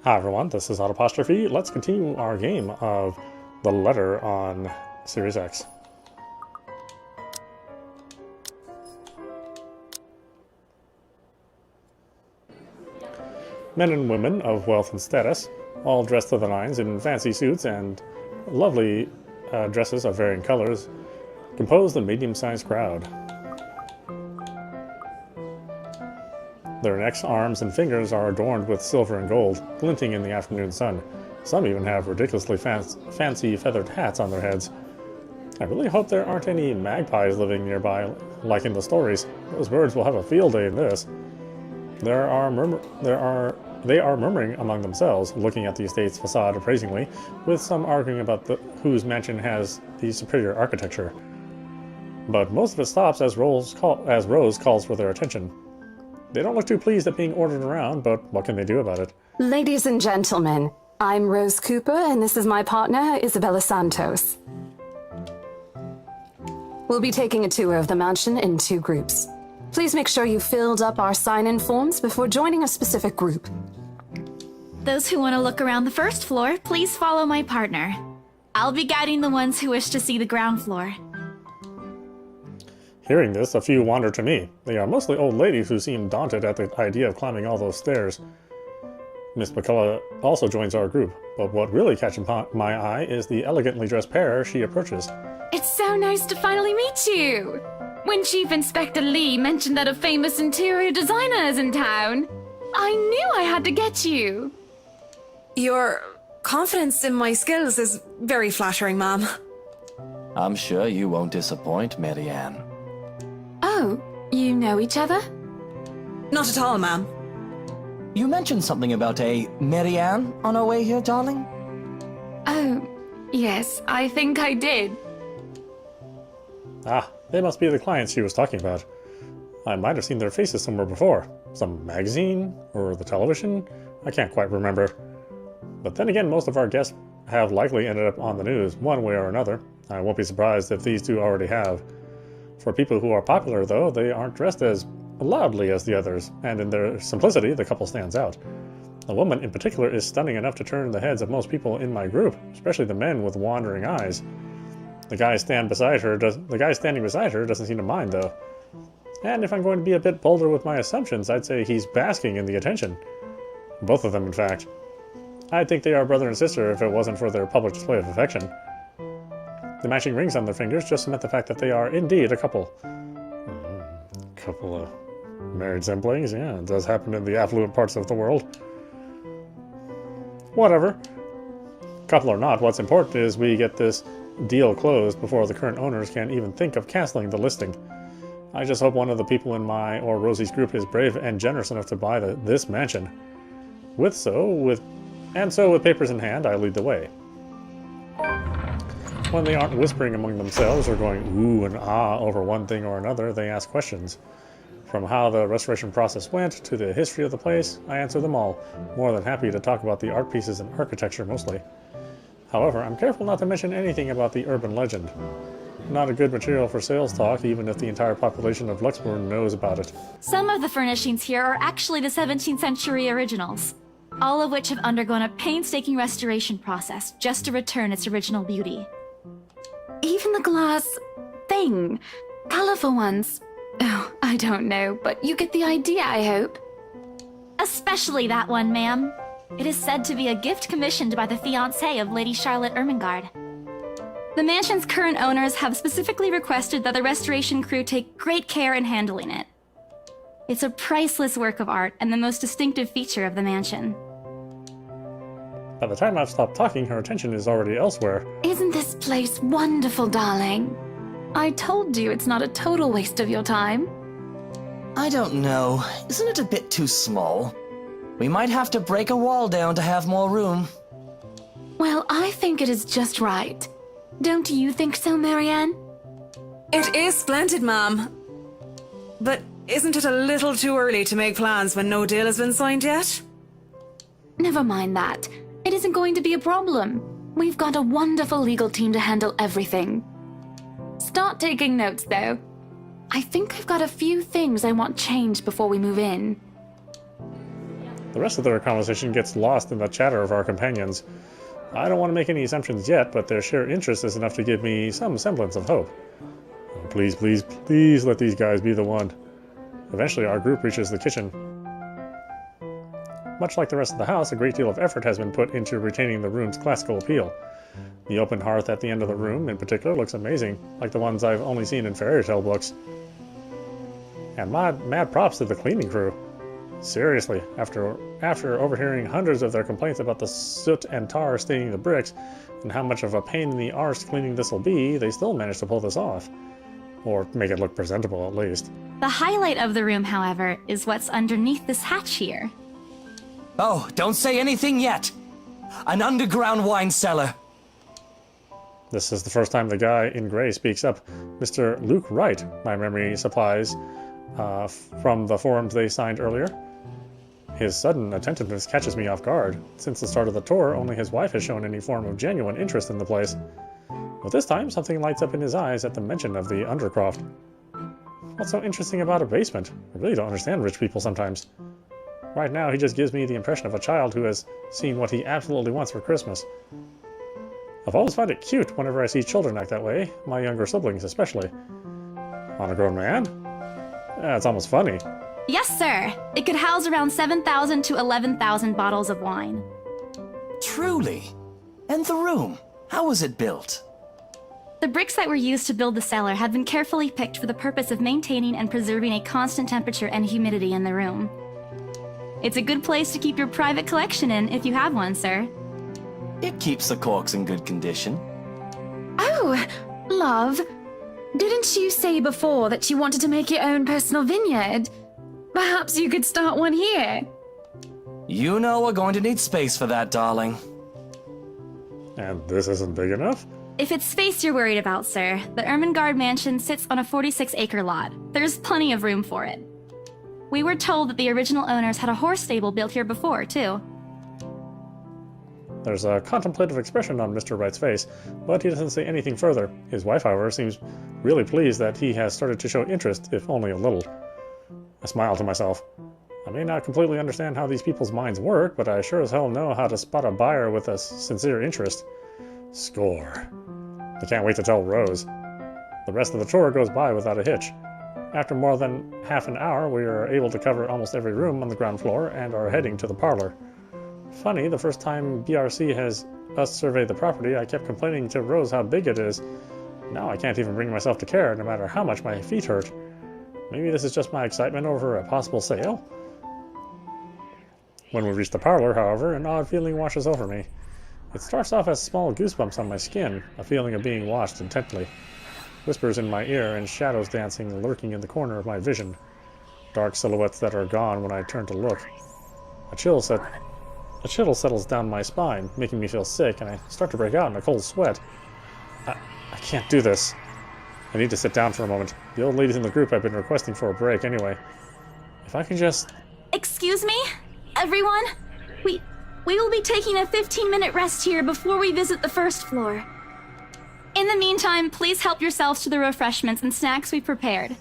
Hi everyone, this is audap. Let's continue our game of The Letter on Series X. Men and women of wealth and status, all dressed to the nines in fancy suits and lovely dresses of varying colors, compose the medium-sized crowd. Their necks, arms, and fingers are adorned with silver and gold, glinting in the afternoon sun. Some even have ridiculously fancy feathered hats on their heads. I really hope there aren't any magpies living nearby, like in the stories. Those birds will have a field day in this. They are murmuring among themselves, looking at the estate's facade appraisingly, with some arguing about whose mansion has the superior architecture. But most of it stops as Rose calls for their attention. They don't look too pleased at being ordered around, but what can they do about it? Ladies and gentlemen, I'm Rose Cooper, and this is my partner, Isabella Santos. We'll be taking a tour of the mansion in 2 groups. Please make sure you filled up our sign-in forms before joining a specific group. Those who want to look around the first floor, please follow my partner. I'll be guiding the ones who wish to see the ground floor. Hearing this, a few wander to me. They are mostly old ladies who seem daunted at the idea of climbing all those stairs. Miss McCullough also joins our group, but what really catches my eye is the elegantly dressed pair she approaches. It's so nice to finally meet you! When Chief Inspector Lee mentioned that a famous interior designer is in town, I knew I had to get you! Your confidence in my skills is very flattering, ma'am. I'm sure you won't disappoint, Marianne. Oh, you know each other? Not at all, ma'am. You mentioned something about a Marianne on our way here, darling? Oh, yes, I think I did. Ah, they must be the clients she was talking about. I might have seen their faces somewhere before. Some magazine? Or the television? I can't quite remember. But then again, most of our guests have likely ended up on the news, one way or another. I won't be surprised if these two already have. For people who are popular, though, they aren't dressed as loudly as the others, and in their simplicity, the couple stands out. The woman in particular is stunning enough to turn the heads of most people in my group, especially the men with wandering eyes. The guy standing beside her doesn't seem to mind, though. And if I'm going to be a bit bolder with my assumptions, I'd say he's basking in the attention. Both of them, in fact. I'd think they are brother and sister if it wasn't for their public display of affection. The matching rings on their fingers just cement the fact that they are indeed a couple. Couple of married siblings, yeah, it does happen in the affluent parts of the world. Whatever. Couple or not, what's important is we get this deal closed before the current owners can even think of canceling the listing. I just hope one of the people in my or Rosie's group is brave and generous enough to buy this mansion. With papers in hand, I lead the way. When they aren't whispering among themselves or going ooh and ah over one thing or another, they ask questions. From how the restoration process went to the history of the place, I answer them all, more than happy to talk about the art pieces and architecture mostly. However, I'm careful not to mention anything about the urban legend. Not a good material for sales talk, even if the entire population of Luxembourg knows about it. Some of the furnishings here are actually the 17th century originals, all of which have undergone a painstaking restoration process just to return its original beauty. Even the glass thing. Colorful ones. Oh, I don't know, but you get the idea, I hope. Especially that one, ma'am. It is said to be a gift commissioned by the fiancé of Lady Charlotte Ermengarde. The mansion's current owners have specifically requested that the restoration crew take great care in handling it. It's a priceless work of art and the most distinctive feature of the mansion. By the time I've stopped talking, her attention is already elsewhere. Isn't this place wonderful, darling? I told you it's not a total waste of your time. I don't know. Isn't it a bit too small? We might have to break a wall down to have more room. Well, I think it is just right. Don't you think so, Marianne? It is splendid, ma'am. But isn't it a little too early to make plans when no deal has been signed yet? Never mind that. It isn't going to be a problem. We've got a wonderful legal team to handle everything. Start taking notes, though. I think I've got a few things I want changed before we move in. The rest of their conversation gets lost in the chatter of our companions. I don't want to make any assumptions yet, but their sheer interest is enough to give me some semblance of hope. Oh, please, please, please let these guys be the one. Eventually, our group reaches the kitchen. Much like the rest of the house, a great deal of effort has been put into retaining the room's classical appeal. The open hearth at the end of the room, in particular, looks amazing, like the ones I've only seen in fairy tale books. And mad props to the cleaning crew. Seriously, after overhearing hundreds of their complaints about the soot and tar staining the bricks, and how much of a pain in the arse cleaning this will be, they still managed to pull this off. Or make it look presentable, at least. The highlight of the room, however, is what's underneath this hatch here. Oh, don't say anything yet! An underground wine cellar. This is the first time the guy in gray speaks up. Mr. Luke Wright, my memory supplies, from the forums they signed earlier. His sudden attentiveness catches me off guard. Since the start of the tour, only his wife has shown any form of genuine interest in the place. But this time, something lights up in his eyes at the mention of the undercroft. What's so interesting about a basement? I really don't understand rich people sometimes. Right now, he just gives me the impression of a child who has seen what he absolutely wants for Christmas. I've always found it cute whenever I see children act that way, my younger siblings especially. On a grown man? It's almost funny. Yes, sir. It could house around 7,000 to 11,000 bottles of wine. Truly? And the room? How was it built? The bricks that were used to build the cellar have been carefully picked for the purpose of maintaining and preserving a constant temperature and humidity in the room. It's a good place to keep your private collection in if you have one, sir. It keeps the corks in good condition. Oh, love. Didn't you say before that you wanted to make your own personal vineyard? Perhaps you could start one here. You know we're going to need space for that, darling. And this isn't big enough? If it's space you're worried about, sir, the Ermengarde Mansion sits on a 46-acre lot. There's plenty of room for it. We were told that the original owners had a horse stable built here before, too. There's a contemplative expression on Mr. Wright's face, but he doesn't say anything further. His wife, however, seems really pleased that he has started to show interest, if only a little. I smile to myself. I may not completely understand how these people's minds work, but I sure as hell know how to spot a buyer with a sincere interest. Score. I can't wait to tell Rose. The rest of the tour goes by without a hitch. After more than half an hour, we are able to cover almost every room on the ground floor and are heading to the parlor. Funny, the first time BRC has us survey the property, I kept complaining to Rose how big it is. Now I can't even bring myself to care, no matter how much my feet hurt. Maybe this is just my excitement over a possible sale? When we reach the parlor, however, an odd feeling washes over me. It starts off as small goosebumps on my skin, a feeling of being watched intently. Whispers in my ear and shadows dancing lurking in the corner of my vision. Dark silhouettes that are gone when I turn to look. A chill settles down my spine, making me feel sick, and I start to break out in a cold sweat. I can't do this. I need to sit down for a moment. The old ladies in the group have been requesting for a break anyway. If I can just... Excuse me? Everyone? We will be taking a 15-minute rest here before we visit the first floor. In the meantime, please help yourselves to the refreshments and snacks we prepared.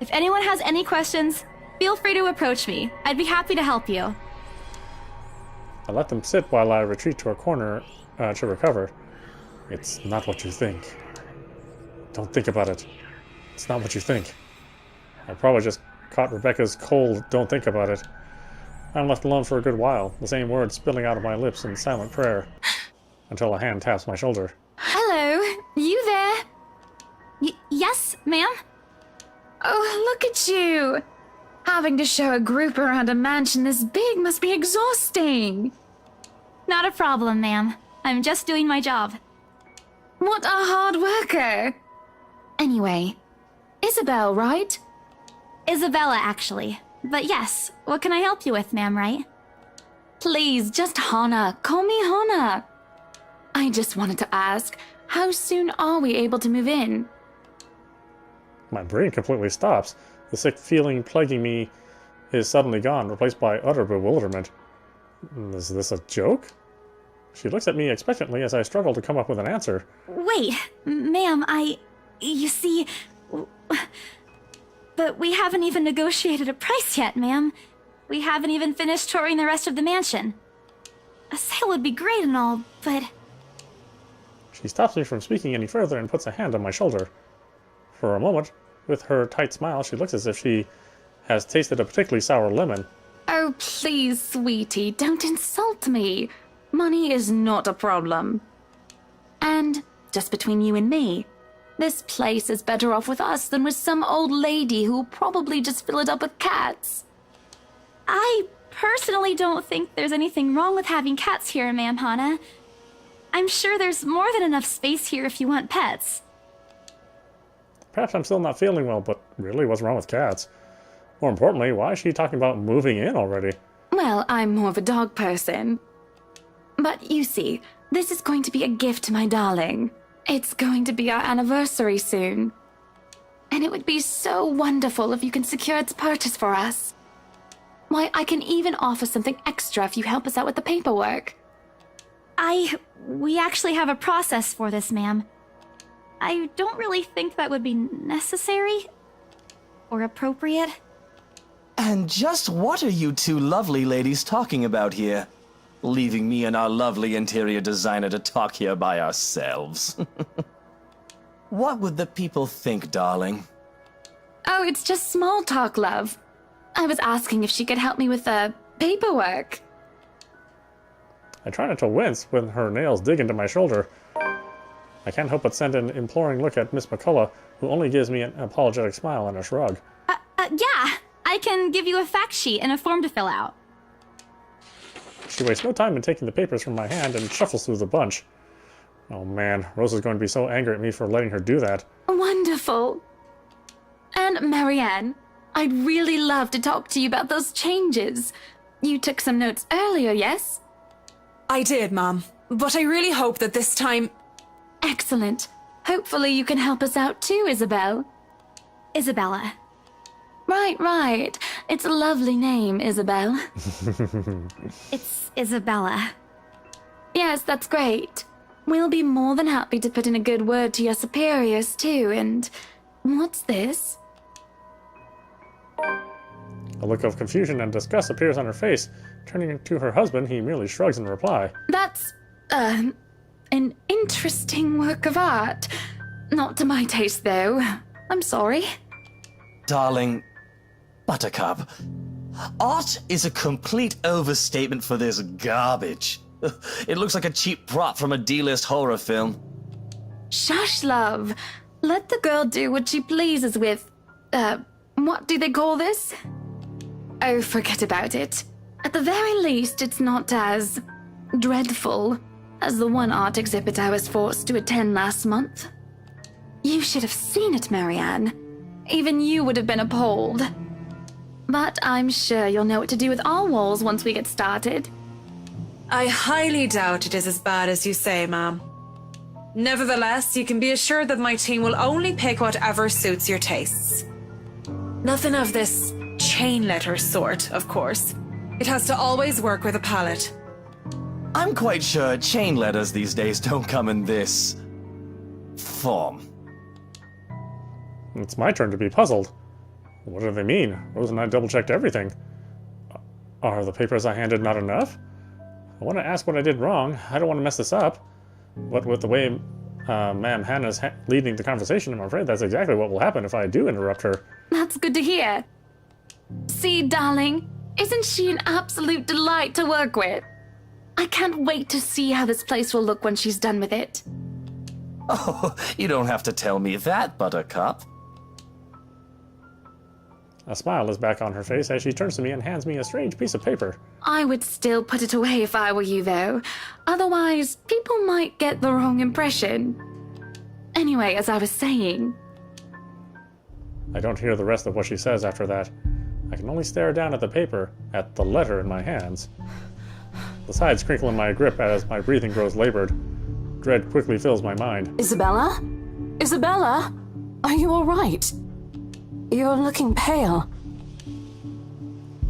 If anyone has any questions, feel free to approach me. I'd be happy to help you. I let them sit while I retreat to a corner to recover. It's not what you think. Don't think about it. It's not what you think. I probably just caught Rebecca's cold don't think about it. I'm left alone for a good while, the same words spilling out of my lips in silent prayer, until a hand taps my shoulder. Hello, you there? Yes, ma'am? Oh, look at you. Having to show a group around a mansion this big must be exhausting. Not a problem, ma'am. I'm just doing my job. What a hard worker. Anyway, Isabel, right? Isabella, actually. But yes, what can I help you with, ma'am, right? Please, just Hannah. Call me Hannah. I just wanted to ask, how soon are we able to move in? My brain completely stops. The sick feeling plaguing me is suddenly gone, replaced by utter bewilderment. Is this a joke? She looks at me expectantly as I struggle to come up with an answer. Wait, ma'am, you see... But we haven't even negotiated a price yet, ma'am. We haven't even finished touring the rest of the mansion. A sale would be great and all, but... She stops me from speaking any further and puts a hand on my shoulder. For a moment, with her tight smile, she looks as if she has tasted a particularly sour lemon. Oh, please, sweetie, don't insult me. Money is not a problem. And, just between you and me, this place is better off with us than with some old lady who will probably just fill it up with cats. I personally don't think there's anything wrong with having cats here, Ma'am Hana. I'm sure there's more than enough space here if you want pets. Perhaps I'm still not feeling well, but really, what's wrong with cats? More importantly, why is she talking about moving in already? Well, I'm more of a dog person. But you see, this is going to be a gift to my darling. It's going to be our anniversary soon. And it would be so wonderful if you can secure its purchase for us. Why, I can even offer something extra if you help us out with the paperwork. We actually have a process for this, ma'am. I don't really think that would be necessary or appropriate. And just what are you two lovely ladies talking about here? Leaving me and our lovely interior designer to talk here by ourselves. What would the people think, darling? Oh, it's just small talk, love. I was asking if she could help me with the paperwork. I try not to wince when her nails dig into my shoulder. I can't help but send an imploring look at Miss McCullough, who only gives me an apologetic smile and a shrug. Yeah, I can give you a fact sheet and a form to fill out. She wastes no time in taking the papers from my hand and shuffles through the bunch. Oh man, Rose is going to be so angry at me for letting her do that. Wonderful. And Marianne, I'd really love to talk to you about those changes. You took some notes earlier, yes? I did, Mom. But I really hope that this time... Excellent. Hopefully you can help us out too, Isabel. Isabella. Right. It's a lovely name, Isabel. It's Isabella. Yes, that's great. We'll be more than happy to put in a good word to your superiors too, and... What's this? A look of confusion and disgust appears on her face. Turning to her husband, he merely shrugs in reply. That's, an interesting work of art. Not to my taste, though. I'm sorry. Darling, Buttercup, art is a complete overstatement for this garbage. It looks like a cheap prop from a D-list horror film. Shush, love. Let the girl do what she pleases with, what do they call this? Oh, forget about it. At the very least, it's not as dreadful as the one art exhibit I was forced to attend last month. You should have seen it, Marianne. Even you would have been appalled. But I'm sure you'll know what to do with our walls once we get started. I highly doubt it is as bad as you say, Ma'am. Nevertheless, you can be assured that my team will only pick whatever suits your tastes. Nothing of this chain letter sort, of course. It has to always work with a palette. I'm quite sure chain letters these days don't come in this form. It's my turn to be puzzled. What do they mean? Rose and I double-checked everything. Are the papers I handed not enough? I want to ask what I did wrong. I don't want to mess this up. But with the way Ma'am Hannah's leading the conversation, I'm afraid that's exactly what will happen if I do interrupt her. That's good to hear. See, darling, isn't she an absolute delight to work with? I can't wait to see how this place will look when she's done with it. Oh, you don't have to tell me that, Buttercup. A smile is back on her face as she turns to me and hands me a strange piece of paper. I would still put it away if I were you, though. Otherwise, people might get the wrong impression. Anyway, as I was saying... I don't hear the rest of what she says after that. I can only stare down at the paper, at the letter in my hands. The sides crinkle in my grip as my breathing grows labored. Dread quickly fills my mind. Isabella? Isabella? Are you all right? You're looking pale.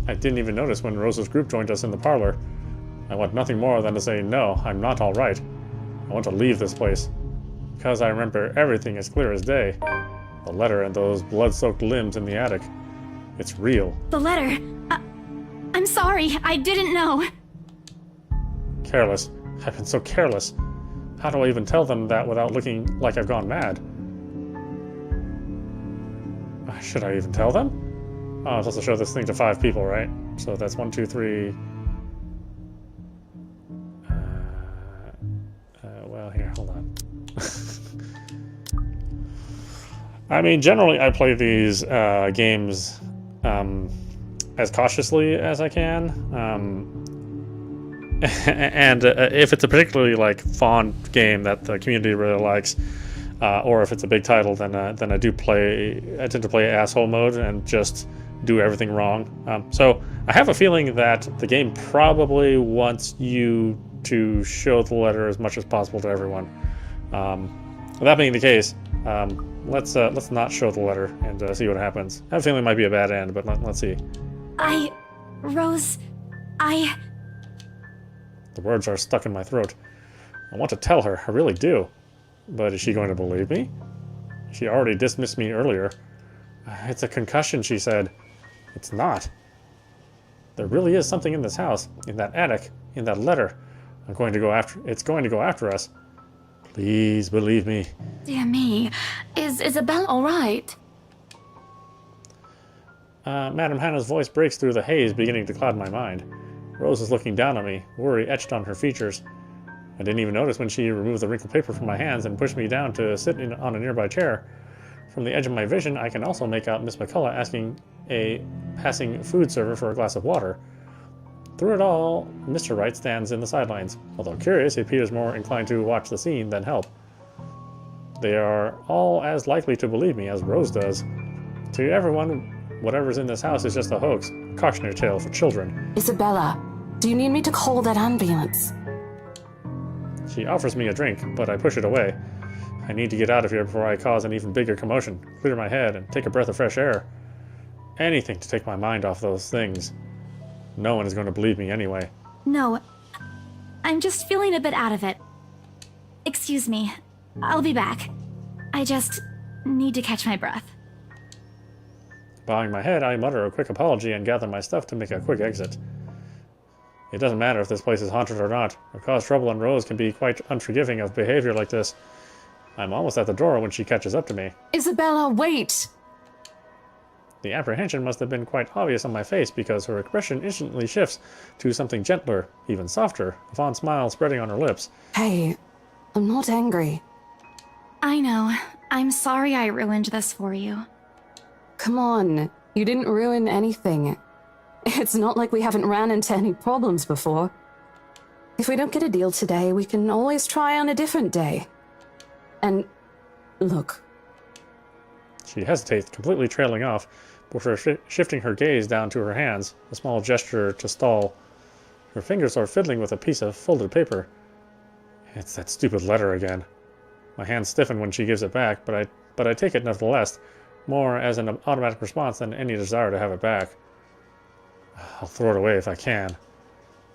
I didn't even notice when Rose's group joined us in the parlor. I want nothing more than to say, no, I'm not all right. I want to leave this place. Because I remember everything as clear as day. The letter and those blood-soaked limbs in the attic. It's real. The letter. I'm sorry, I didn't know. Careless. I've been so careless. How do I even tell them that without looking like I've gone mad? Should I even tell them? Oh, I'm supposed to show this thing to 5 people, right? So that's 1, 2, 3. Well, here, hold on. I mean, generally, I play these games as cautiously as I can. And if it's a particularly like fond game that the community really likes, or if it's a big title, then I tend to play asshole mode and just do everything wrong. So I have a feeling that the game probably wants you to show the letter as much as possible to everyone. That being the case, let's not show the letter and see what happens. I have a feeling it might be a bad end, but let's see. Rose, The words are stuck in my throat. I want to tell her, I really do. But is she going to believe me? She already dismissed me earlier. It's a concussion, she said. It's not. There really is something in this house, in that attic, in that letter. It's going to go after us. Please believe me. Dear me. Is Isabel all right? Madame Hannah's voice breaks through the haze beginning to cloud my mind. Rose is looking down at me, worry etched on her features. I didn't even notice when she removed the wrinkled paper from my hands and pushed me down to sit on a nearby chair. From the edge of my vision, I can also make out Miss McCullough asking a passing food server for a glass of water. Through it all, Mr. Wright stands in the sidelines. Although curious, he appears more inclined to watch the scene than help. They are all as likely to believe me as Rose does. To everyone, whatever's in this house is just a hoax, a cautionary tale for children. Isabella, do you need me to call that ambulance? She offers me a drink, but I push it away. I need to get out of here before I cause an even bigger commotion, clear my head, and take a breath of fresh air. Anything to take my mind off those things. No one is going to believe me anyway. no. I'm just feeling a bit out of it. Excuse me. I'll be back. I just need to catch my breath. Bowing my head, I mutter a quick apology and gather my stuff to make a quick exit. It doesn't matter if this place is haunted or not. A cause trouble and Rose can be quite unforgiving of behavior like this. I'm almost at the door when she catches up to me. Isabella, wait! The apprehension must have been quite obvious on my face because her expression instantly shifts to something gentler, even softer, a fond smile spreading on her lips. Hey, I'm not angry. I know. I'm sorry I ruined this for you. Come on, you didn't ruin anything. It's not like we haven't ran into any problems before. If we don't get a deal today, we can always try on a different day. And look. She hesitates, completely trailing off, before shifting her gaze down to her hands, a small gesture to stall. Her fingers are fiddling with a piece of folded paper. It's that stupid letter again. My hands stiffen when she gives it back, but I take it nevertheless, more as an automatic response than any desire to have it back. I'll throw it away if I can.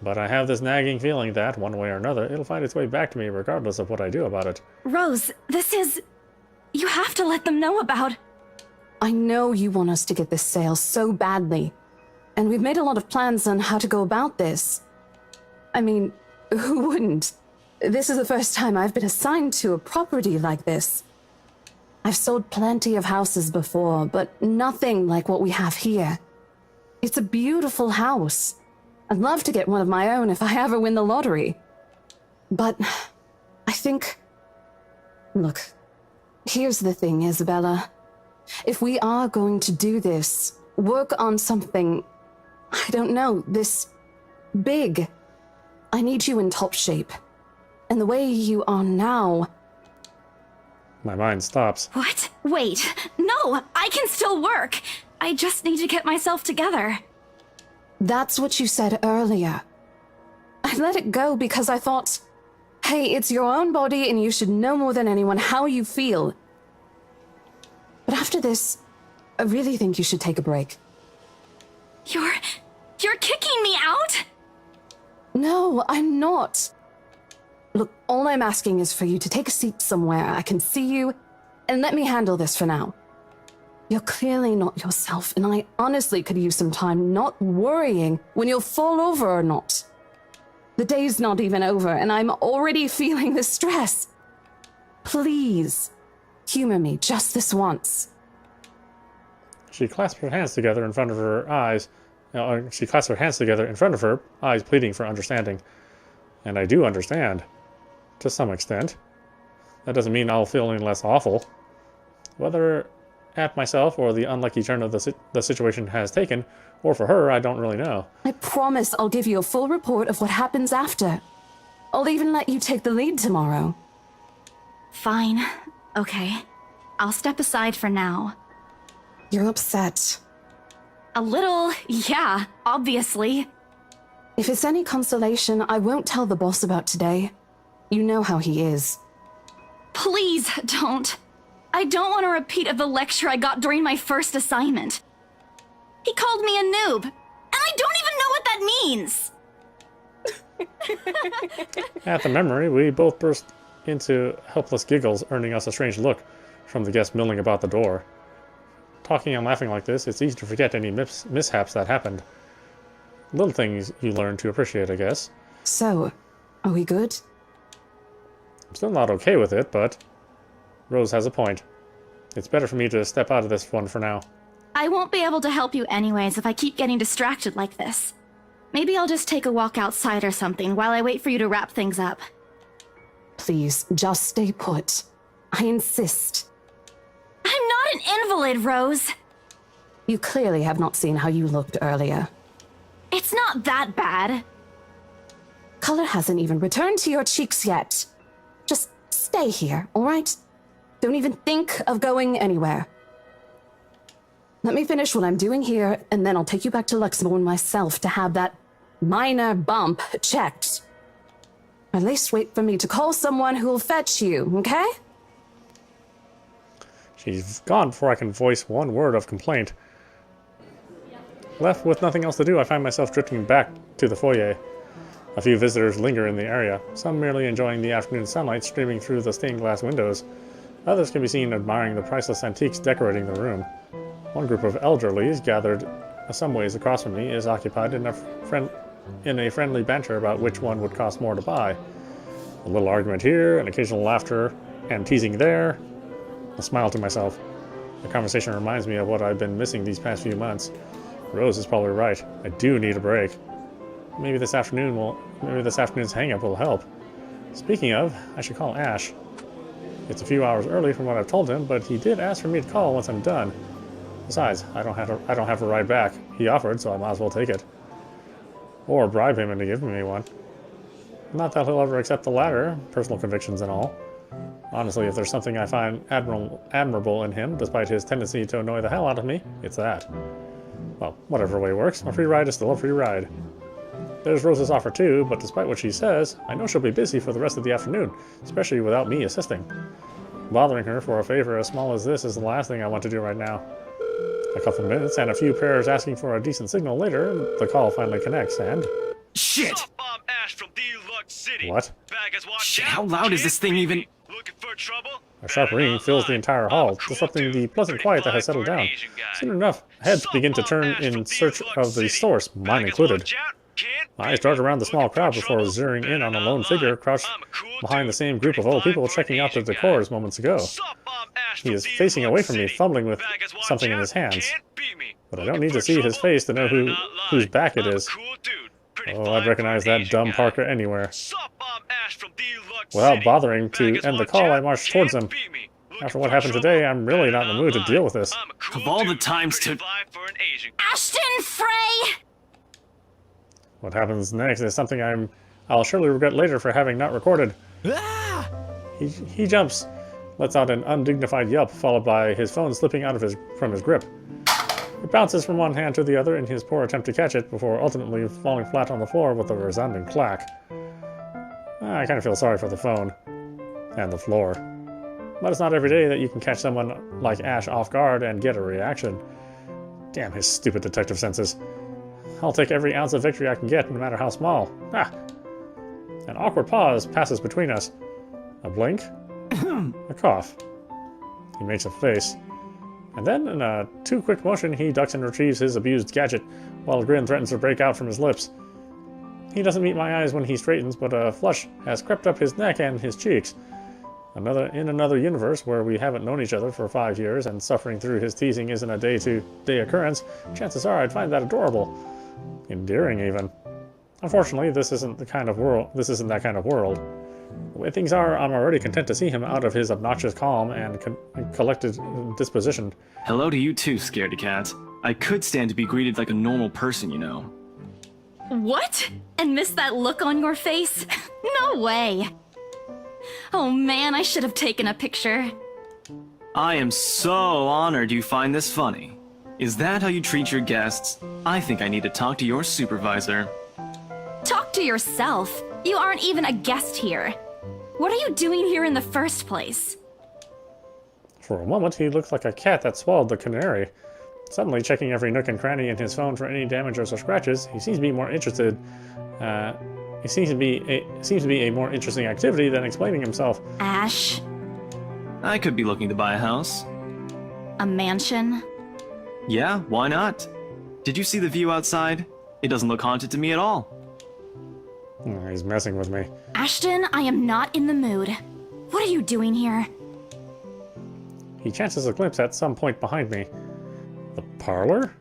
But I have this nagging feeling that, one way or another, it'll find its way back to me regardless of what I do about it. Rose, this is... You have to let them know about... I know you want us to get this sale so badly. And we've made a lot of plans on how to go about this. I mean, who wouldn't? This is the first time I've been assigned to a property like this. I've sold plenty of houses before, but nothing like what we have here. It's a beautiful house. I'd love to get one of my own if I ever win the lottery. But I think... Look, here's the thing, Isabella. If we are going to do this, work on something, I don't know, this big, I need you in top shape. And the way you are now... My mind stops. What? Wait. No, I can still work. I just need to get myself together. That's what you said earlier. I let it go because I thought, hey, it's your own body and you should know more than anyone how you feel. But after this, I really think you should take a break. You're kicking me out? No, I'm not. Look, all I'm asking is for you to take a seat somewhere I can see you, and let me handle this for now. You're clearly not yourself, and I honestly could use some time not worrying when you'll fall over or not. The day's not even over, and I'm already feeling the stress. Please, humor me just this once. She clasped her hands together in front of her eyes. She clasped her hands together in front of her, eyes pleading for understanding. And I do understand, to some extent. That doesn't mean I'll feel any less awful. Whether at myself or the unlucky turn of the situation has taken, or for her, I don't really know. I promise I'll give you a full report of what happens after. I'll even let you take the lead tomorrow. Fine. Okay. I'll step aside for now. You're upset. A little, yeah, obviously. If it's any consolation, I won't tell the boss about today. You know how he is. Please don't. I don't want a repeat of the lecture I got during my first assignment. He called me a noob, and I don't even know what that means! At the memory, we both burst into helpless giggles, earning us a strange look from the guests milling about the door. Talking and laughing like this, it's easy to forget any mishaps that happened. Little things you learn to appreciate, I guess. So, are we good? I'm still not okay with it, but Rose has a point. It's better for me to step out of this one for now. I won't be able to help you anyways if I keep getting distracted like this. Maybe I'll just take a walk outside or something while I wait for you to wrap things up. Please, just stay put. I insist. I'm not an invalid, Rose. You clearly have not seen how you looked earlier. It's not that bad. Color hasn't even returned to your cheeks yet. Just stay here, all right? Don't even think of going anywhere. Let me finish what I'm doing here, and then I'll take you back to Luxembourg myself to have that minor bump checked. At least wait for me to call someone who'll fetch you, okay? She's gone before I can voice one word of complaint. Left with nothing else to do, I find myself drifting back to the foyer. A few visitors linger in the area, some merely enjoying the afternoon sunlight streaming through the stained glass windows. Others can be seen admiring the priceless antiques decorating the room. One group of elderlies, gathered some ways across from me, is occupied in a friendly banter about which one would cost more to buy. A little argument here, an occasional laughter and teasing there. A smile to myself. The conversation reminds me of what I've been missing these past few months. Rose is probably right. I do need a break. Maybe this afternoon's hang-up will help. Speaking of, I should call Ash. It's a few hours early from what I've told him, but he did ask for me to call once I'm done. Besides, I don't have a ride back. He offered, so I might as well take it. Or bribe him into giving me one. Not that he'll ever accept the latter, personal convictions and all. Honestly, if there's something I find admirable in him, despite his tendency to annoy the hell out of me, it's that. Well, whatever way works, a free ride is still a free ride. There's Rose's offer too, but despite what she says, I know she'll be busy for the rest of the afternoon, especially without me assisting. Bothering her for a favor as small as this is the last thing I want to do right now. A couple minutes and a few pairs asking for a decent signal later, the call finally connects and... Shit! What? Shit, how loud is this thing even? A sharp ring fills the entire hall, disrupting the pleasant quiet that has settled down. Soon enough, heads begin to turn in search of the source, mine included. Eyes dart around the small crowd before zeroing in on a lone figure crouched behind the same group of old people checking out the decors moments ago. He is facing away from me, fumbling with something in his hands. But I don't need to see his face to know whose back it is. Oh, I'd recognize that dumb Parker anywhere. Without bothering to end the call, I marched towards him. After what happened today, I'm really not in the mood to deal with this. Of all the times to... Ashton Frey! What happens next is something I'll surely regret later for having not recorded. Ah! He jumps, lets out an undignified yelp, followed by his phone slipping out of from his grip. It bounces from one hand to the other in his poor attempt to catch it, before ultimately falling flat on the floor with a resounding clack. I kind of feel sorry for the phone. And the floor. But it's not every day that you can catch someone like Ash off guard and get a reaction. Damn his stupid detective senses. I'll take every ounce of victory I can get, no matter how small. Ah! An awkward pause passes between us. A blink. A cough. He makes a face. And then, in a too-quick motion, he ducks and retrieves his abused gadget, while a grin threatens to break out from his lips. He doesn't meet my eyes when he straightens, but a flush has crept up his neck and his cheeks. In another universe where we haven't known each other for 5 years and suffering through his teasing isn't a day-to-day occurrence, chances are I'd find that adorable. Endearing, even. Unfortunately, this isn't that kind of world. The way things are, I'm already content to see him out of his obnoxious calm and collected disposition. Hello to you too, scaredy cat. I could stand to be greeted like a normal person, you know. What? And miss that look on your face? No way. Oh man, I should have taken a picture. I am so honored you find this funny. Is that how you treat your guests? I think I need to talk to your supervisor. Talk to yourself. You aren't even a guest here. What are you doing here in the first place? For a moment, he looked like a cat that swallowed the canary. Suddenly, checking every nook and cranny in his phone for any damages or scratches, he seems to be more interested. It seems to be a more interesting activity than explaining himself. Ash? I could be looking to buy a house. A mansion? Yeah, why not? Did you see the view outside? It doesn't look haunted to me at all. He's messing with me. Ashton, I am not in the mood. What are you doing here? He chances a glimpse at some point behind me. The parlor?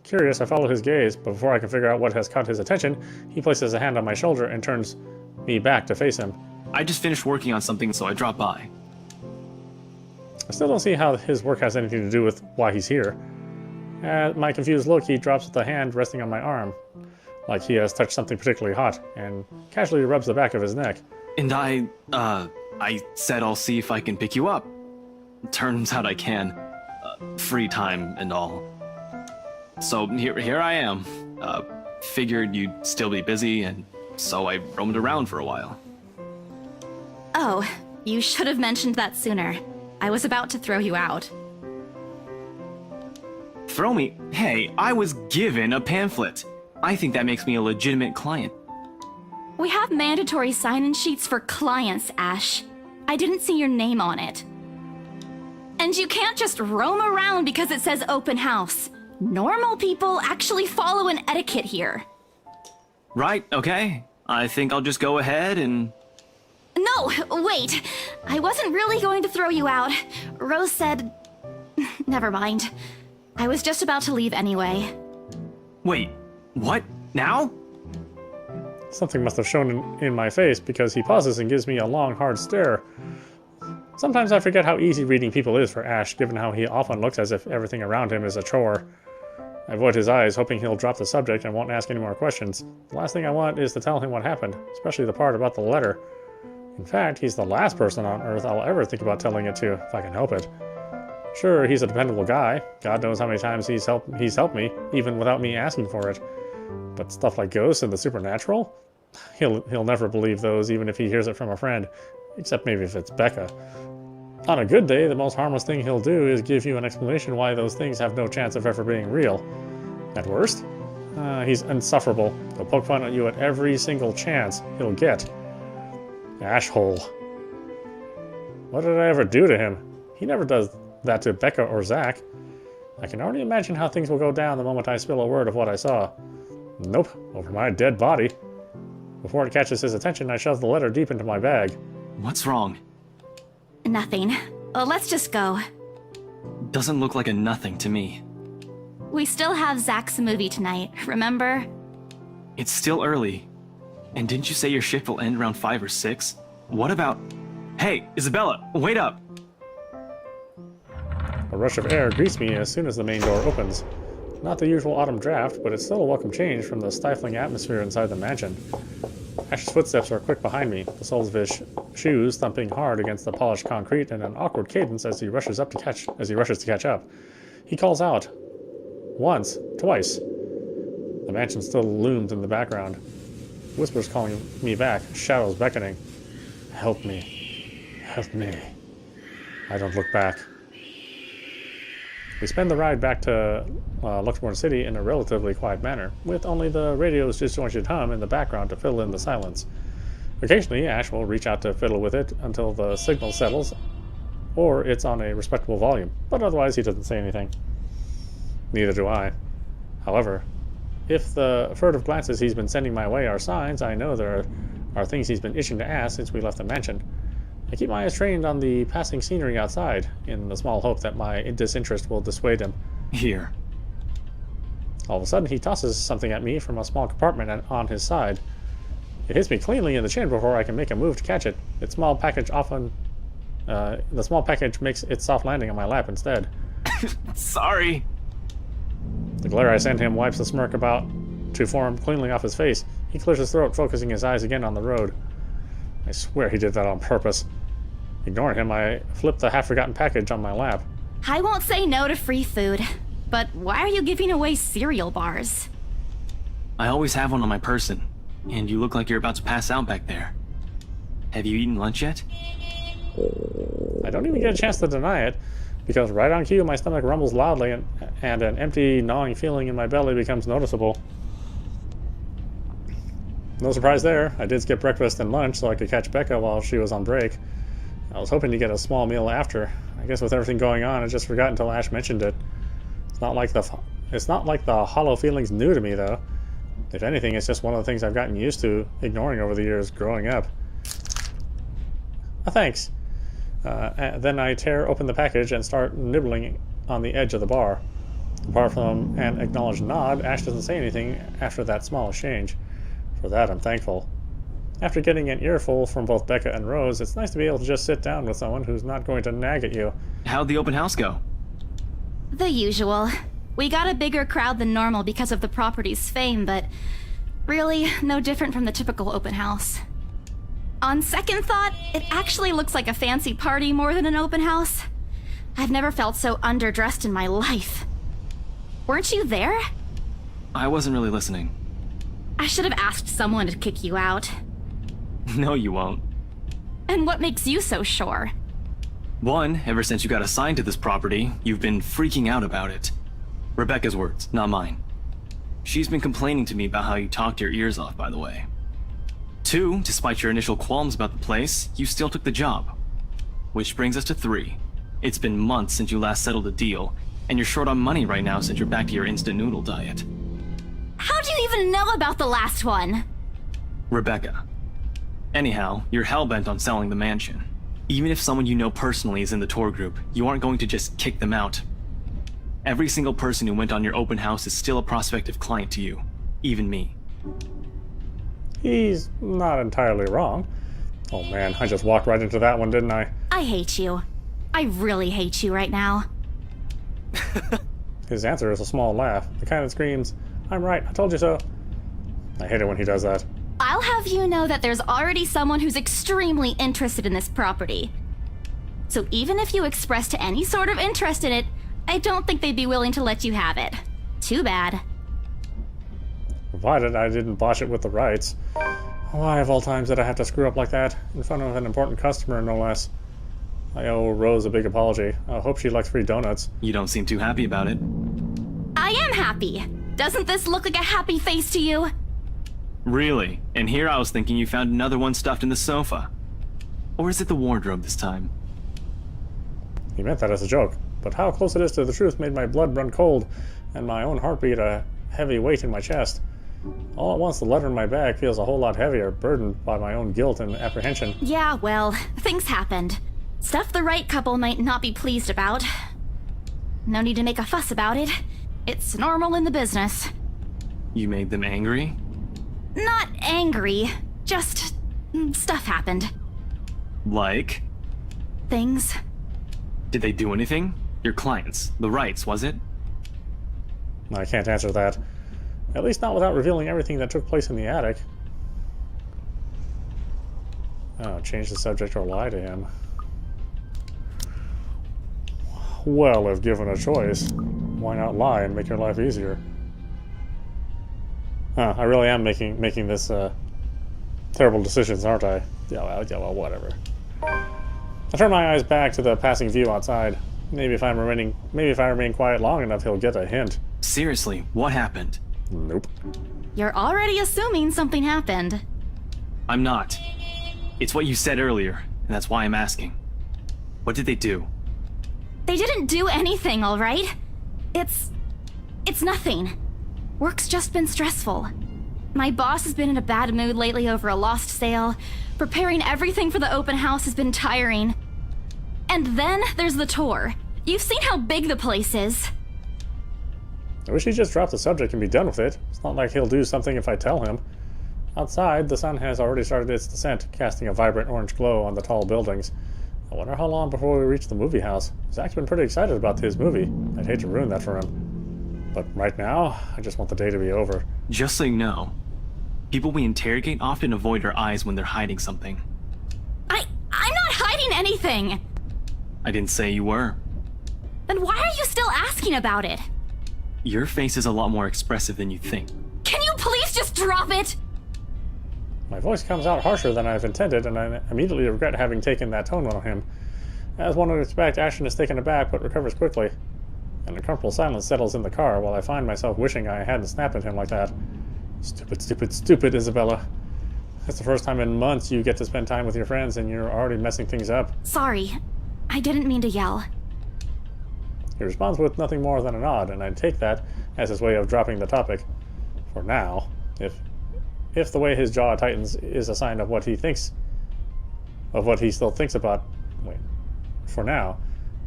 Curious, I follow his gaze, but before I can figure out what has caught his attention, he places a hand on my shoulder and turns me back to face him. I just finished working on something, so I dropped by. I still don't see how his work has anything to do with why he's here. At my confused look, he drops the hand resting on my arm, like he has touched something particularly hot, and casually rubs the back of his neck. And I said I'll see if I can pick you up. Turns out I can. Free time and all. So here I am. Figured you'd still be busy, and so I roamed around for a while. Oh, you should have mentioned that sooner. I was about to throw you out. Throw me? Hey, I was given a pamphlet. I think that makes me a legitimate client. We have mandatory sign-in sheets for clients, Ash. I didn't see your name on it. And you can't just roam around because it says open house. Normal people actually follow an etiquette here. Right, okay. I think I'll just go ahead and... No, wait. I wasn't really going to throw you out. Rose said... Never mind. I was just about to leave anyway. Wait, what? Now? Something must have shown in my face because he pauses and gives me a long, hard stare. Sometimes I forget how easy reading people is for Ash, given how he often looks as if everything around him is a chore. I avoid his eyes, hoping he'll drop the subject and won't ask any more questions. The last thing I want is to tell him what happened, especially the part about the letter. In fact, he's the last person on Earth I'll ever think about telling it to, if I can help it. Sure, he's a dependable guy. God knows how many times he's helped me, even without me asking for it. But stuff like ghosts and the supernatural? He'll never believe those, even if he hears it from a friend. Except maybe if it's Becca. On a good day, the most harmless thing he'll do is give you an explanation why those things have no chance of ever being real. At worst, he's insufferable. He'll poke fun at you at every single chance he'll get. Ashhole. What did I ever do to him? He never does that to Becca or Zach. I can already imagine how things will go down the moment I spill a word of what I saw. Nope, over my dead body. Before it catches his attention, I shove the letter deep into my bag. What's wrong? Nothing. Let's just go. Doesn't look like a nothing to me. We still have Zach's movie tonight, remember? It's still early. And didn't you say your shift will end around 5 or 6? What about... Hey, Isabella, wait up! A rush of air greets me as soon as the main door opens. Not the usual autumn draft, but it's still a welcome change from the stifling atmosphere inside the mansion. Ash's footsteps are quick behind me, the soles of his shoes thumping hard against the polished concrete in an awkward cadence as he rushes to catch up. He calls out. Once, twice. The mansion still looms in the background. Whispers calling me back, shadows beckoning. Help me. Help me. I don't look back. We spend the ride back to Luxembourg City in a relatively quiet manner, with only the radio's disjointed hum in the background to fill in the silence. Occasionally, Ash will reach out to fiddle with it until the signal settles, or it's on a respectable volume, but otherwise he doesn't say anything. Neither do I. However, if the furtive glances he's been sending my way are signs, I know there are things he's been itching to ask since we left the mansion. I keep my eyes trained on the passing scenery outside, in the small hope that my disinterest will dissuade him. Here. All of a sudden, he tosses something at me from a small compartment on his side. It hits me cleanly in the chin before I can make a move to catch it. The small package makes its soft landing on my lap instead. Sorry. The glare I send him wipes the smirk about to form cleanly off his face. He clears his throat, focusing his eyes again on the road. I swear he did that on purpose. Ignoring him, I flip the half-forgotten package on my lap. I won't say no to free food, but why are you giving away cereal bars? I always have one on my person, and you look like you're about to pass out back there. Have you eaten lunch yet? I don't even get a chance to deny it, because right on cue my stomach rumbles loudly and an empty, gnawing feeling in my belly becomes noticeable. No surprise there. I did skip breakfast and lunch so I could catch Becca while she was on break. I was hoping to get a small meal after. I guess with everything going on, I just forgot until Ash mentioned it. It's not like the hollow feeling's new to me, though. If anything, it's just one of the things I've gotten used to ignoring over the years growing up. Thanks. Then I tear open the package and start nibbling on the edge of the bar. Apart from an acknowledged nod, Ash doesn't say anything after that small exchange. For that, I'm thankful. After getting an earful from both Becca and Rose, it's nice to be able to just sit down with someone who's not going to nag at you. How'd the open house go? The usual. We got a bigger crowd than normal because of the property's fame, but really, no different from the typical open house. On second thought, it actually looks like a fancy party more than an open house. I've never felt so underdressed in my life. Weren't you there? I wasn't really listening. I should have asked someone to kick you out. No, you won't. And what makes you so sure? One, ever since you got assigned to this property, you've been freaking out about it. Rebecca's words, not mine. She's been complaining to me about how you talked your ears off, by the way. Two, despite your initial qualms about the place, you still took the job. Which brings us to three. It's been months since you last settled a deal, and you're short on money right now since you're back to your instant noodle diet. How do you even know about the last one? Rebecca. Anyhow, you're hellbent on selling the mansion. Even if someone you know personally is in the tour group, you aren't going to just kick them out. Every single person who went on your open house is still a prospective client to you. Even me. He's not entirely wrong. Oh man, I just walked right into that one, didn't I? I hate you. I really hate you right now. His answer is a small laugh, the kind that screams, "I'm right, I told you so." I hate it when he does that. I'll have you know that there's already someone who's extremely interested in this property. So even if you expressed any sort of interest in it, I don't think they'd be willing to let you have it. Too bad. Provided I didn't botch it with the rights. Why of all times did I have to screw up like that? In front of an important customer, no less. I owe Rose a big apology. I hope she likes free donuts. You don't seem too happy about it. I am happy. Doesn't this look like a happy face to you? Really? And here I was thinking you found another one stuffed in the sofa. Or is it the wardrobe this time? He meant that as a joke, but how close it is to the truth made my blood run cold and my own heartbeat a heavy weight in my chest. All at once, the letter in my bag feels a whole lot heavier, burdened by my own guilt and apprehension. Yeah, well, things happened. Stuff the right couple might not be pleased about. No need to make a fuss about it. It's normal in the business. You made them angry? Not angry, just stuff happened. Like? Things. Did they do anything? Your clients, the rights, was it? I can't answer that. At least not without revealing everything that took place in the attic. Oh, change the subject or lie to him. Well, if given a choice, why not lie and make your life easier? I really am making this terrible decisions, aren't I? Yeah, well, whatever. I turn my eyes back to the passing view outside. Maybe if I remain quiet long enough, he'll get a hint. Seriously, what happened? Nope. You're already assuming something happened. I'm not. It's what you said earlier, and that's why I'm asking. What did they do? They didn't do anything, all right? It's nothing. Work's just been stressful. My boss has been in a bad mood lately over a lost sale. Preparing everything for the open house has been tiring. And then there's the tour. You've seen how big the place is. I wish he'd just drop the subject and be done with it. It's not like he'll do something if I tell him. Outside, the sun has already started its descent, casting a vibrant orange glow on the tall buildings. I wonder how long before we reach the movie house. Zach's been pretty excited about his movie. I'd hate to ruin that for him. But right now, I just want the day to be over. Just so you know, people we interrogate often avoid our eyes when they're hiding something. I'm not hiding anything! I didn't say you were. Then why are you still asking about it? Your face is a lot more expressive than you think. Can you please just drop it? My voice comes out harsher than I've intended, and I immediately regret having taken that tone on him. As one would expect, Ashton is taken aback but recovers quickly. An uncomfortable silence settles in the car while I find myself wishing I hadn't snapped at him like that. Stupid, stupid, stupid, Isabella. It's the first time in months you get to spend time with your friends and you're already messing things up. Sorry. I didn't mean to yell. He responds with nothing more than a nod, and I take that as his way of dropping the topic. For now, if the way his jaw tightens is a sign of what he thinks, of what he still thinks about, for now,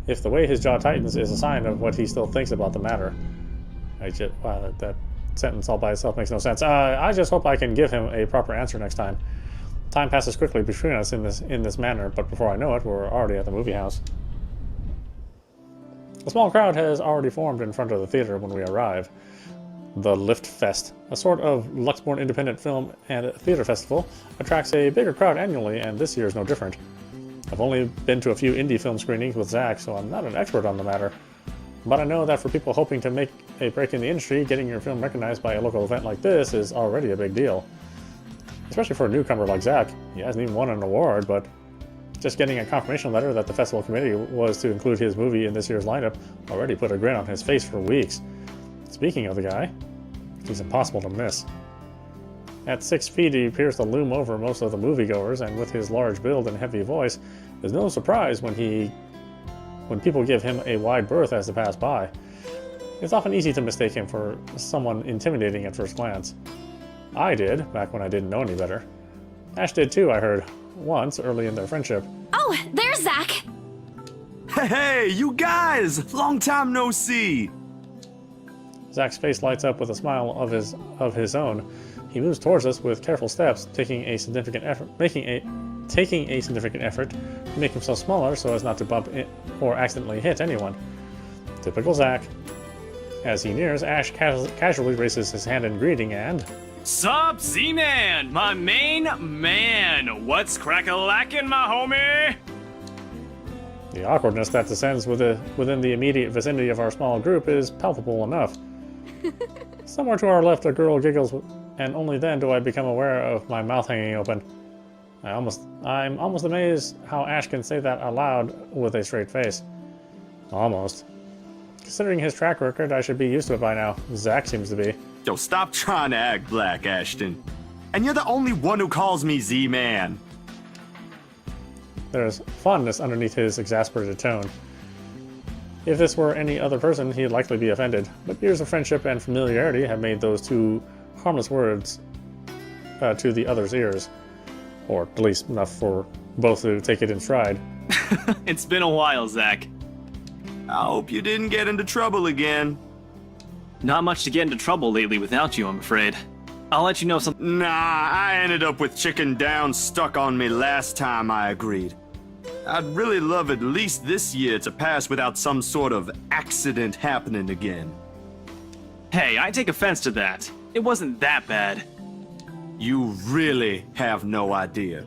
if the way his jaw tightens is a sign of what he still thinks about the matter, wow, that sentence all by itself makes no sense. I just hope I can give him a proper answer next time. Time passes quickly between us in this manner, but before I know it, we're already at the movie house. A small crowd has already formed in front of the theater when we arrive. The Lift Fest, a sort of Luxborn independent film and theater festival, attracts a bigger crowd annually, and this year is no different. I've only been to a few indie film screenings with Zach, so I'm not an expert on the matter. But I know that for people hoping to make a break in the industry, getting your film recognized by a local event like this is already a big deal. Especially for a newcomer like Zach. He hasn't even won an award, but just getting a confirmation letter that the festival committee was to include his movie in this year's lineup already put a grin on his face for weeks. Speaking of the guy, he's impossible to miss. At 6 feet, he appears to loom over most of the moviegoers, and with his large build and heavy voice, there's no surprise when people give him a wide berth as they pass by. It's often easy to mistake him for someone intimidating at first glance. I did, back when I didn't know any better. Ash did too, I heard, once early in their friendship. Oh, there's Zach! Hey, you guys! Long time no see! Zach's face lights up with a smile of his own. He moves towards us with careful steps, taking a significant effort to make himself smaller so as not to bump or accidentally hit anyone. Typical Zach. As he nears, Ash casually raises his hand in greeting and... Sup, Z-Man, my main man. What's crack-a-lackin', my homie? The awkwardness that descends within the immediate vicinity of our small group is palpable enough. Somewhere to our left, a girl giggles, and only then do I become aware of my mouth hanging open. I'm almost amazed how Ash can say that aloud with a straight face. Almost. Considering his track record, I should be used to it by now. Zach seems to be. Yo, stop trying to act black, Ashton. And you're the only one who calls me Z-Man. There's fondness underneath his exasperated tone. If this were any other person, he'd likely be offended, but years of friendship and familiarity have made those two harmless words to the other's ears. Or at least enough for both to take it in stride. It's been a while, Zach. I hope you didn't get into trouble again. Not much to get into trouble lately without you, I'm afraid. I'll let you know something. Nah, I ended up with chicken down stuck on me last time I agreed. I'd really love at least this year to pass without some sort of accident happening again. Hey, I take offense to that. It wasn't that bad. You really have no idea.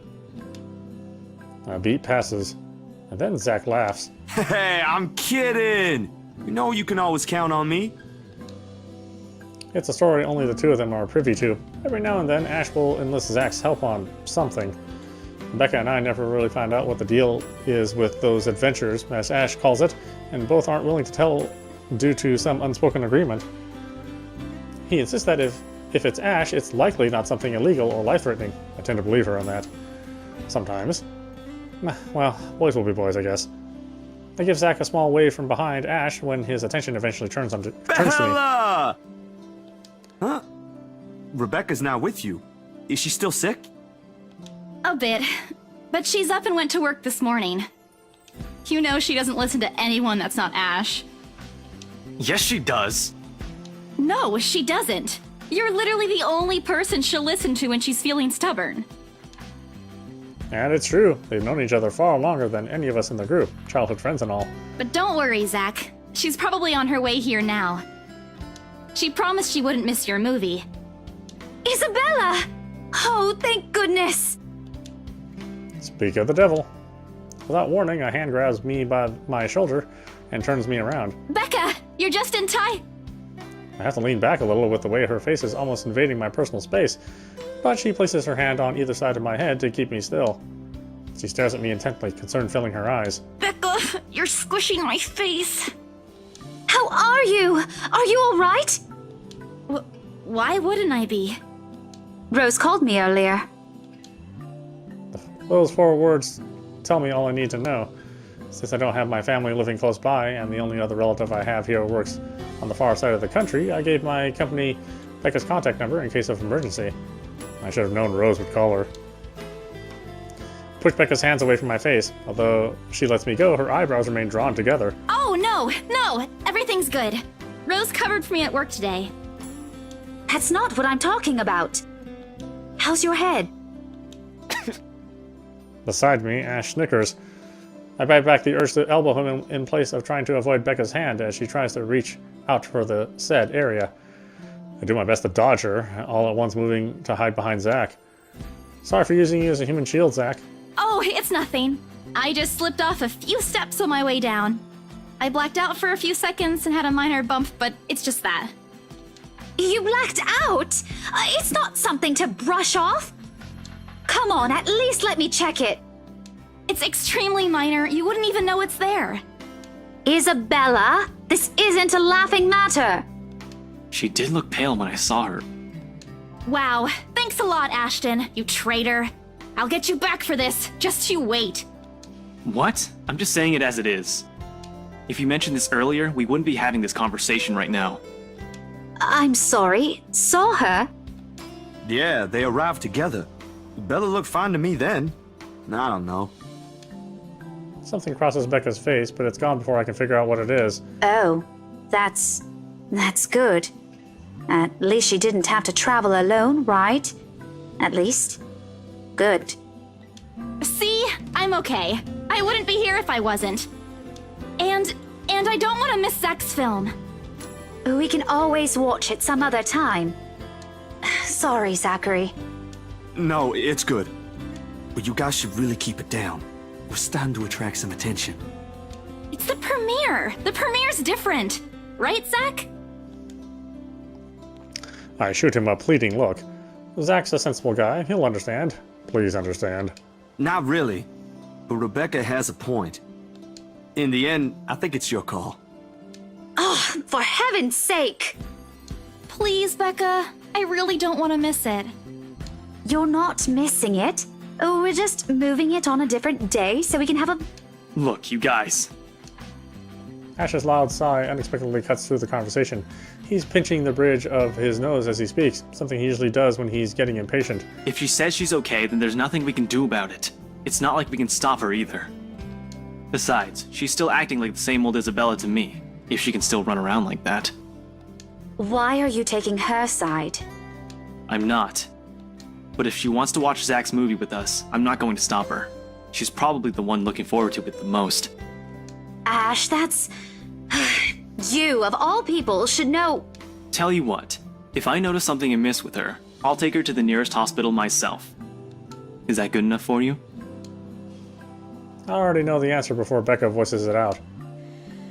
A beat passes, and then Zach laughs. Hey, I'm kidding! You know you can always count on me. It's a story only the two of them are privy to. Every now and then, Ash will enlist Zach's help on something. Becca and I never really find out what the deal is with those adventures, as Ash calls it, and both aren't willing to tell due to some unspoken agreement. He insists that if it's Ash, it's likely not something illegal or life-threatening. I tend to believe her on that. Sometimes. Well, boys will be boys, I guess. I give Zach a small wave from behind Ash when his attention eventually turns to me. Bella! Huh? Rebecca's not with you. Is she still sick? A bit. But she's up and went to work this morning. You know she doesn't listen to anyone that's not Ash. Yes, she does. No, she doesn't. You're literally the only person she'll listen to when she's feeling stubborn. And it's true. They've known each other far longer than any of us in the group. Childhood friends and all. But don't worry, Zach. She's probably on her way here now. She promised she wouldn't miss your movie. Isabella! Oh, thank goodness! Speak of the devil. Without warning, a hand grabs me by my shoulder and turns me around. Becca! You're just in time! I have to lean back a little with the way her face is almost invading my personal space, but she places her hand on either side of my head to keep me still. She stares at me intently, concern filling her eyes. Becca, you're squishing my face. How are you? Are you alright? Why wouldn't I be? Rose called me earlier. Those 4 words tell me all I need to know. Since I don't have my family living close by, and the only other relative I have here works on the far side of the country, I gave my company Becca's contact number in case of emergency. I should have known Rose would call her. Push Becca's hands away from my face. Although she lets me go, her eyebrows remain drawn together. Oh, no! Everything's good. Rose covered for me at work today. That's not what I'm talking about. How's your head? Beside me, Ash snickers. I bite back the urge to elbow him in place of trying to avoid Becca's hand as she tries to reach out for the said area. I do my best to dodge her, all at once moving to hide behind Zach. Sorry for using you as a human shield, Zach. Oh, it's nothing. I just slipped off a few steps on my way down. I blacked out for a few seconds and had a minor bump, but it's just that. You blacked out? It's not something to brush off. Come on, at least let me check it. It's extremely minor. You wouldn't even know it's there. Isabella, this isn't a laughing matter. She did look pale when I saw her. Wow. Thanks a lot, Ashton, you traitor. I'll get you back for this. Just you wait. What? I'm just saying it as it is. If you mentioned this earlier, we wouldn't be having this conversation right now. I'm sorry. Saw her? Yeah, they arrived together. Bella looked fine to me then. I don't know. Something crosses Becca's face, but it's gone before I can figure out what it is. Oh, that's good. At least she didn't have to travel alone, right? At least. Good. See? I'm okay. I wouldn't be here if I wasn't. And I don't want to miss Zach's film. We can always watch it some other time. Sorry, Zachary. No, it's good. But you guys should really keep it down. We're starting to attract some attention. It's the premiere. The premiere's different. Right, Zach? I shoot him a pleading look. Zach's a sensible guy. He'll understand. Please understand. Not really. But Rebecca has a point. In the end, I think it's your call. Oh, for heaven's sake! Please, Becca. I really don't want to miss it. You're not missing it. We're just moving it on a different day so we can have a... Look, you guys. Ash's loud sigh unexpectedly cuts through the conversation. He's pinching the bridge of his nose as he speaks, something he usually does when he's getting impatient. If she says she's okay, then there's nothing we can do about it. It's not like we can stop her either. Besides, she's still acting like the same old Isabella to me, if she can still run around like that. Why are you taking her side? I'm not. But if she wants to watch Zach's movie with us, I'm not going to stop her. She's probably the one looking forward to it the most. Ash, that's... You, of all people, should know... Tell you what, if I notice something amiss with her, I'll take her to the nearest hospital myself. Is that good enough for you? I already know the answer before Becca voices it out.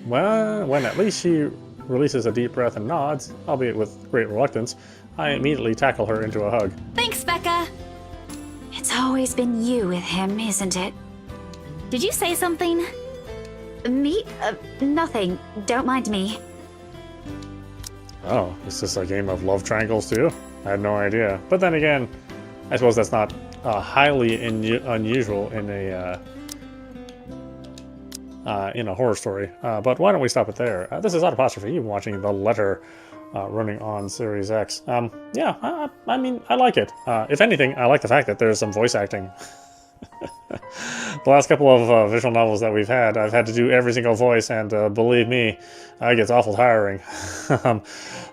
Well, when at least she releases a deep breath and nods, albeit with great reluctance, I immediately tackle her into a hug. Thanks, Becca. It's always been you with him, isn't it? Did you say something? Me? Nothing. Don't mind me. Oh, is this a game of love triangles too? I had no idea. But then again, I suppose that's not highly unusual in in a horror story. But why don't we stop it there? This is audap, watching The Letter, running on Series X. Yeah, I mean, I like it. If anything, I like the fact that there's some voice acting. The last couple of visual novels that we've had, I've had to do every single voice, and believe me, it gets awful tiring.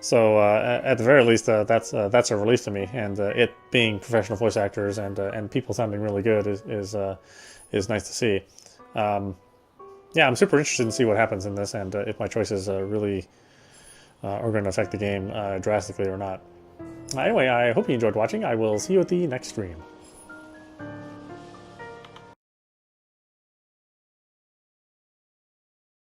So at the very least, that's a relief to me, and it being professional voice actors and people sounding really good is nice to see. Yeah, I'm super interested in see what happens in this, and if my choices really are going to affect the game drastically or not. Anyway, I hope you enjoyed watching. I will see you at the next stream.